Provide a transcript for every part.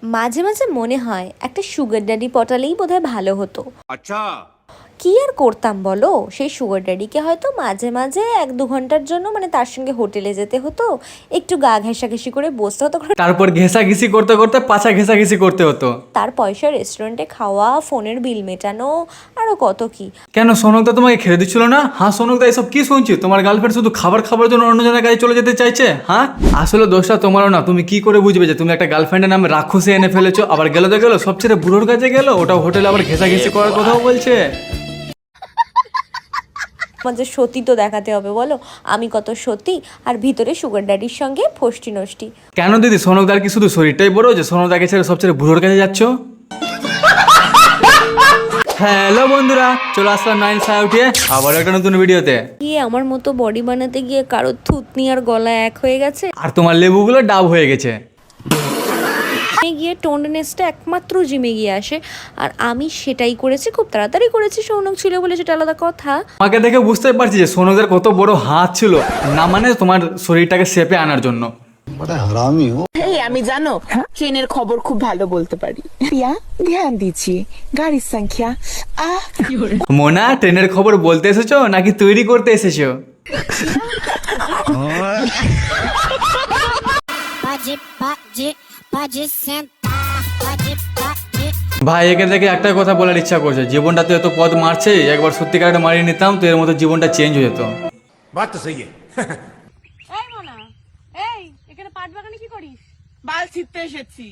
মাঝে মাঝে মনে হয় একটা সুগার ড্যাডি পটালেই বোধহয় ভালো হতো। আচ্ছা, কি আর করতাম বলো, সেই সুগার ড্যাডিকে হয়তো মাঝে মাঝে 1-2 ঘন্টার জন্য মানে তার সঙ্গে হোটেলে যেতে হতো, একটু গা ঘেঁষাঘেঁষি করে বসতে হতো, তারপর ঘেঁষাঘেঁষি করতে করতে পাছা ঘেঁষাঘেঁষি করতে হতো। তার পয়সা রেস্টুরেন্টে খাওয়া, ফোনের বিল মেটানো, আরও কত কি। কেন সোনকদা তোমাকে খেতে দিচ্ছিল না? হ্যাঁ সোনকদা, এসব কি শুনছি? তোমার গার্লফ্রেন্ড শুধু খাবার খাবার জন্য অন্য জনের কাছে চলে যেতে চাইছে? হ্যাঁ, আসলে দোষটা তোমারও না। তুমি কি করে বুঝবে যে তুমি একটা গার্লফ্রেন্ডের নামে রাক্ষসে এনে ফেলেছো? আবার গেলো তো গেলো, সবচেয়ে বুড়োর কাছে গেলো, ওটাও হোটেলে আবার ঘেঁষাঘেঁষি করার কথাও বলছে। আমাদের সতী তো দেখাতে হবে বলো, আমি কত সতী, আর ভিতরে সুগার ড্যাডির সঙ্গে ফষ্টি নষ্টি। কেন দিদি, সোনকদার কি শুধু শরীরটাই বড় যে সোনকদাকে ছেড়ে সবচেয়ে বুড়োর কাছে যাচ্ছ? হ্যালো বন্ধুরা, চলে আসলাম নাইন সায়া উঠিয়ে আবার একটা নতুন ভিডিওতে। গিয়ে আমার মতো বডি বানাতে গিয়ে কারোর থুতনি আর গলা এক হয়ে গেছে, আর তোমার লেবুগুলো ডাব হয়ে গেছে। গিয়ে টোননেসটা একমাত্র জিমে গিয়ে আসে, আর আমি সেটাই করেছি, খুব তাড়াতাড়ি করেছি। সৌনক ছিল বলে সেটা আলাদা কথা। আমাকে দেখে বুঝতে পারছি যে সোনকদার কত বড় হাত ছিল, না মানে তোমার শরীরটাকে শেপে আনার জন্য। এই আমি জানো ট্রেনের খবর খুব ভালো বলতে পারি। প্রিয়া ধ্যান দিচ্ছি গাড়ির সংখ্যা মোনা, ট্রেনের খবর বলতে এসেছো নাকি তৈরি করতে এসেছো? ভাই, একে দেখে একটাই কথা বলার ইচ্ছা করছে, জীবনটা তো এত পথ মারছে, একবার সত্যিকারে মারিয়ে নিতাম তো এর মতো জীবনটা চেঞ্জ হয়ে যেত। बात तो सही है। এই মোনা, এই এখানে পাট বাগানে কি করিস? বাল ছিটতে এসেছি,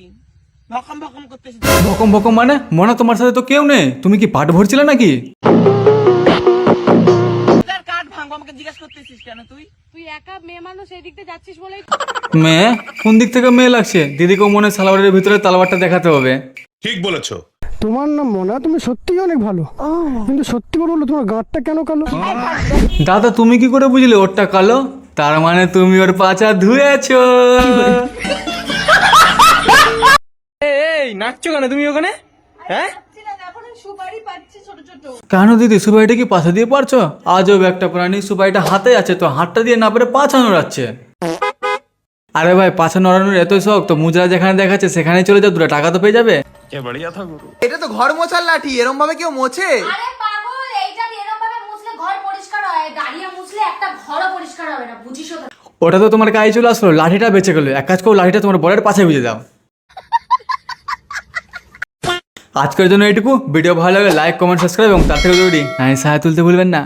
ভকম ভকম করতে এসেছি। ভকম ভকম মানে? মোনা, তোমার সাথে তো কেউ নেই, তুমি কি পাট ভরছিলে নাকি? তার কাঠ ভাঙবো, আমাকে জিজ্ঞাসা করতেছিস কেন তুই? তুই একা মেয়ে মানুষ এই দিকতে যাচ্ছিস বলেই মেয়ে? কোন দিক থেকে মেয়ে লাগছে? দিদিকে মনে হয় সালোয়ারের ভিতরে তালাবারটা দেখাতে হবে। ठीक बोलेছো। তোমার নাম মনে, তুমি সত্যিই অনেক ভালো, কিন্তু সত্যি করে বলো তোমার গাঁটটা কেন কালো? দাদা, তুমি কি করে বুঝলে ওরটা কালো? তার মানে তুমি ওর পাছা ধুয়েছো। এই নাচছো কেন তুমি ওখানে? হ্যাঁ, কেন দিদি, সুবাইটা কি পাছা দিয়ে পারছো? আজব একটা প্রাণী, সুবাইটা হাতে আছে তো হাতটা দিয়ে না পারে পাছা নড়াচ্ছে। আরে ভাই, পাছা নড়ানোর এতই শখ তো মুজরা যেখানে দেখাচ্ছে সেখানেই চলে যাও, দুটো টাকা তো পেয়ে যাবে। এটা তো ঘর মোছার লাঠি, এরম ভাবে কেউ মোছে? আরে পাগল, এইটা এরকম ভাবে মুছলে ঘর পরিষ্কার হয়, দাঁড়িয়ে মুছলে একটা ঘরও পরিষ্কার হবে না, বুঝিসও তো। ওটা তো তোমার গায়ে চলে আসলো, লাঠিটা বেঁচে গেলো। এক কাজ করো, লাঠিটা তোমার বরের পাশে গুঁজে দাও। আজকের জন্য এইটুকু। ভিডিও ভালো লাগে লাইক কমেন্ট সাবস্ক্রাইব এবং তার থেকে জরুরি নাইন সায়া তুলতে ভুলবেন না।